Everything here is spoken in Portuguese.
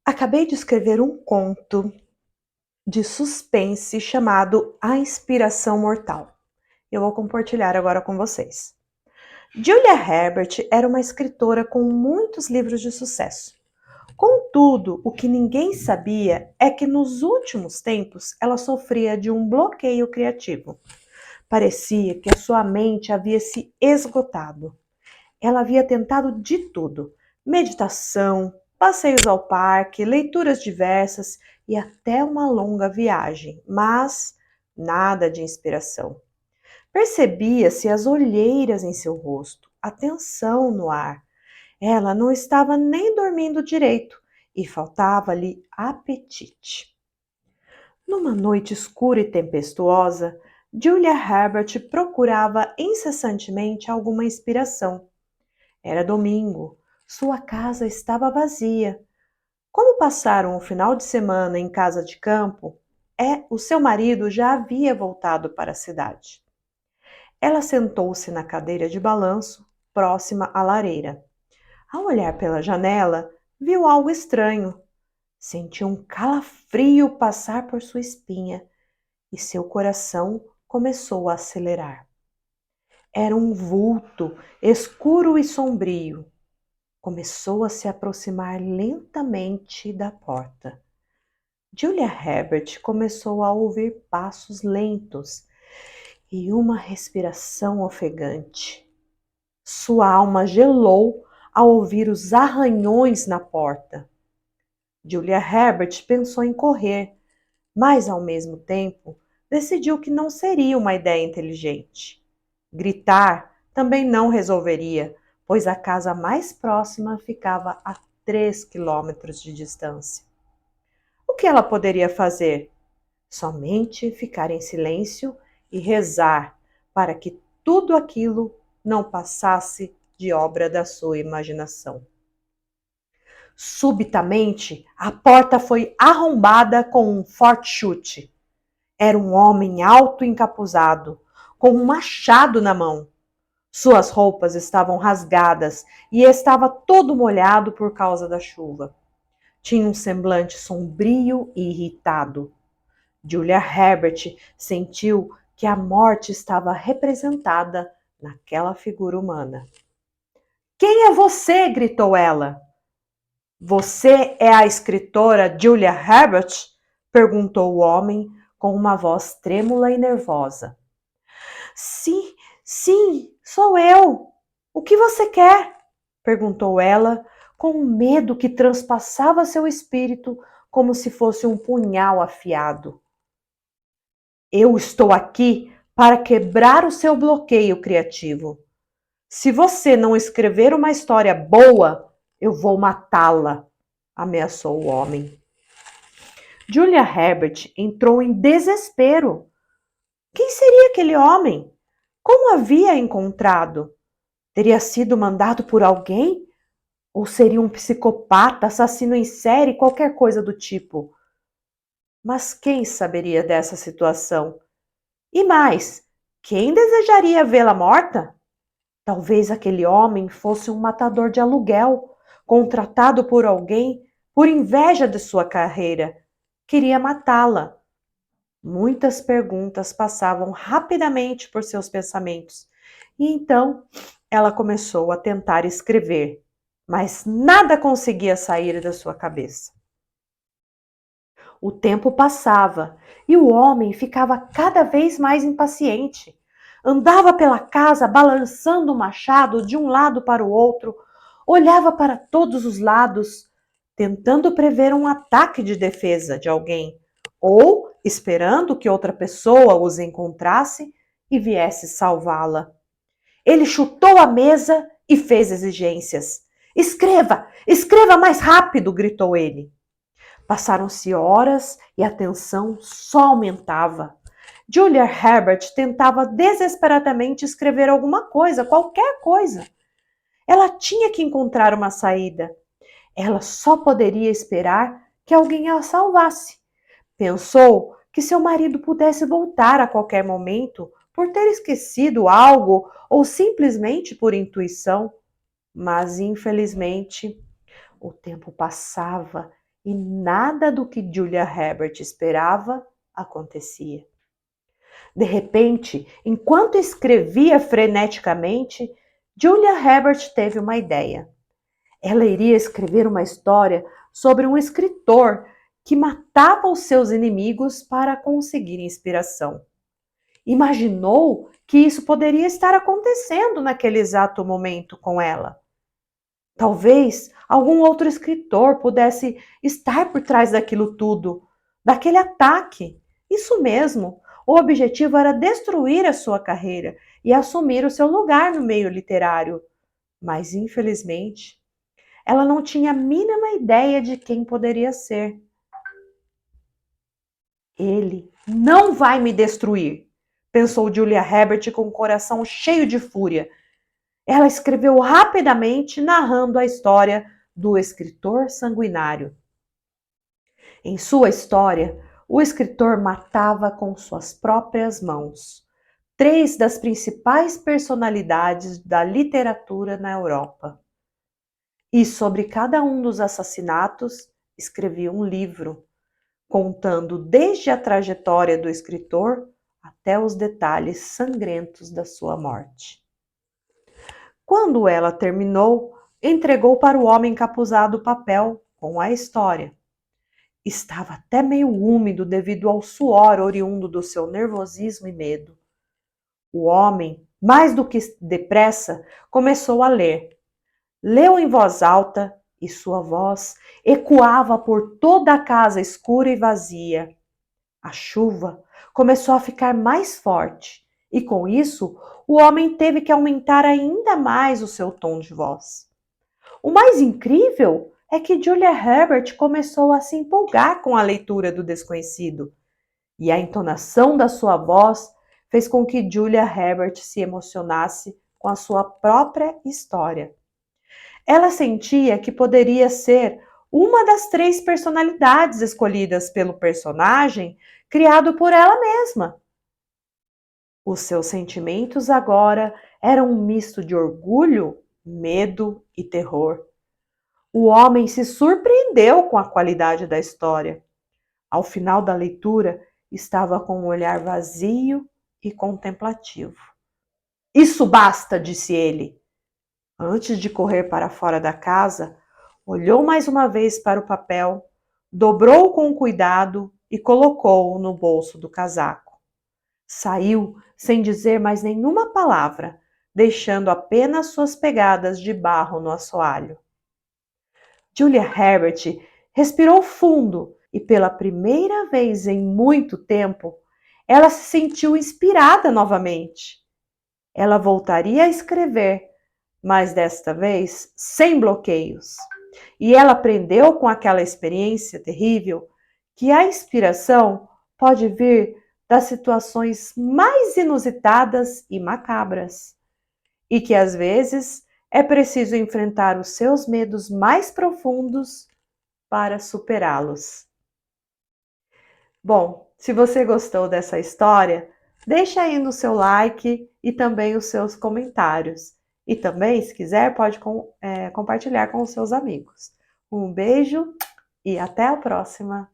Acabei de escrever um conto de suspense chamado A Inspiração Mortal. Eu vou compartilhar agora com vocês. Julia Herbert era uma escritora com muitos livros de sucesso. Contudo, o que ninguém sabia é que nos últimos tempos ela sofria de um bloqueio criativo. Parecia que a sua mente havia se esgotado. Ela havia tentado de tudo: meditação, passeios ao parque, leituras diversas e até uma longa viagem, mas nada de inspiração. Percebia-se as olheiras em seu rosto, a tensão no ar. Ela não estava nem dormindo direito e faltava-lhe apetite. Numa noite escura e tempestuosa, Julia Herbert procurava incessantemente alguma inspiração. Era domingo. Sua casa estava vazia. Como passaram o final de semana em casa de campo, o seu marido já havia voltado para a cidade. Ela sentou-se na cadeira de balanço, próxima à lareira. Ao olhar pela janela, viu algo estranho. Sentiu um calafrio passar por sua espinha e seu coração começou a acelerar. Era um vulto escuro e sombrio. Começou a se aproximar lentamente da porta. Julia Herbert começou a ouvir passos lentos e uma respiração ofegante. Sua alma gelou ao ouvir os arranhões na porta. Julia Herbert pensou em correr, mas ao mesmo tempo decidiu que não seria uma ideia inteligente. Gritar também não resolveria, pois a casa mais próxima ficava a 3 quilômetros de distância. O que ela poderia fazer? Somente ficar em silêncio e rezar para que tudo aquilo não passasse de obra da sua imaginação. Subitamente, a porta foi arrombada com um forte chute. Era um homem alto e encapuzado, com um machado na mão. Suas roupas estavam rasgadas e estava todo molhado por causa da chuva. Tinha um semblante sombrio e irritado. Julia Herbert sentiu que a morte estava representada naquela figura humana. "Quem é você?" gritou ela. "Você é a escritora Julia Herbert?" perguntou o homem com uma voz trêmula e nervosa. "Sim, sim, sou eu. O que você quer?" perguntou ela, com um medo que transpassava seu espírito como se fosse um punhal afiado. "Eu estou aqui para quebrar o seu bloqueio criativo. Se você não escrever uma história boa, eu vou matá-la", ameaçou o homem. Julia Herbert entrou em desespero. Quem seria aquele homem? Como havia encontrado? Teria sido mandado por alguém? Ou seria um psicopata, assassino em série, qualquer coisa do tipo? Mas quem saberia dessa situação? E mais, quem desejaria vê-la morta? Talvez aquele homem fosse um matador de aluguel, contratado por alguém por inveja de sua carreira. Queria matá-la. Muitas perguntas passavam rapidamente por seus pensamentos. E então ela começou a tentar escrever, mas nada conseguia sair da sua cabeça. O tempo passava e o homem ficava cada vez mais impaciente. Andava pela casa balançando o machado de um lado para o outro, olhava para todos os lados, tentando prever um ataque de defesa de alguém, ou esperando que outra pessoa os encontrasse e viesse salvá-la. Ele chutou a mesa e fez exigências. "Escreva! Escreva mais rápido!" gritou ele. Passaram-se horas e a tensão só aumentava. Julia Herbert tentava desesperadamente escrever alguma coisa, qualquer coisa. Ela tinha que encontrar uma saída. Ela só poderia esperar que alguém a salvasse. Pensou que seu marido pudesse voltar a qualquer momento por ter esquecido algo ou simplesmente por intuição. Mas, infelizmente, o tempo passava e nada do que Julia Herbert esperava acontecia. De repente, enquanto escrevia freneticamente, Julia Herbert teve uma ideia. Ela iria escrever uma história sobre um escritor que matava os seus inimigos para conseguir inspiração. Imaginou que isso poderia estar acontecendo naquele exato momento com ela. Talvez algum outro escritor pudesse estar por trás daquilo tudo, daquele ataque. Isso mesmo. O objetivo era destruir a sua carreira e assumir o seu lugar no meio literário. Mas, infelizmente, ela não tinha a mínima ideia de quem poderia ser. Ele não vai me destruir, pensou Julia Herbert com o coração cheio de fúria. Ela escreveu rapidamente, narrando a história do escritor sanguinário. Em sua história, o escritor matava com suas próprias mãos 3 das principais personalidades da literatura na Europa. E sobre cada um dos assassinatos, escrevia um livro, contando desde a trajetória do escritor até os detalhes sangrentos da sua morte. Quando ela terminou, entregou para o homem encapuzado o papel com a história. Estava até meio úmido devido ao suor oriundo do seu nervosismo e medo. O homem, mais do que depressa, começou a ler. Leu em voz alta e sua voz ecoava por toda a casa escura e vazia. A chuva começou a ficar mais forte e, com isso, o homem teve que aumentar ainda mais o seu tom de voz. O mais incrível é que Julia Herbert começou a se empolgar com a leitura do desconhecido, e a entonação da sua voz fez com que Julia Herbert se emocionasse com a sua própria história. Ela sentia que poderia ser uma das 3 personalidades escolhidas pelo personagem criado por ela mesma. Os seus sentimentos agora eram um misto de orgulho, medo e terror. O homem se surpreendeu com a qualidade da história. Ao final da leitura, estava com um olhar vazio e contemplativo. Isso basta, disse ele. Antes de correr para fora da casa, olhou mais uma vez para o papel, dobrou-o com cuidado e colocou-o no bolso do casaco. Saiu sem dizer mais nenhuma palavra, deixando apenas suas pegadas de barro no assoalho. Julia Herbert respirou fundo e, pela primeira vez em muito tempo, ela se sentiu inspirada novamente. Ela voltaria a escrever, mas desta vez sem bloqueios. E ela aprendeu com aquela experiência terrível que a inspiração pode vir das situações mais inusitadas e macabras, e que às vezes é preciso enfrentar os seus medos mais profundos para superá-los. Bom, se você gostou dessa história, deixa aí no seu like e também os seus comentários. E também, se quiser, pode compartilhar com os seus amigos. Um beijo e até a próxima!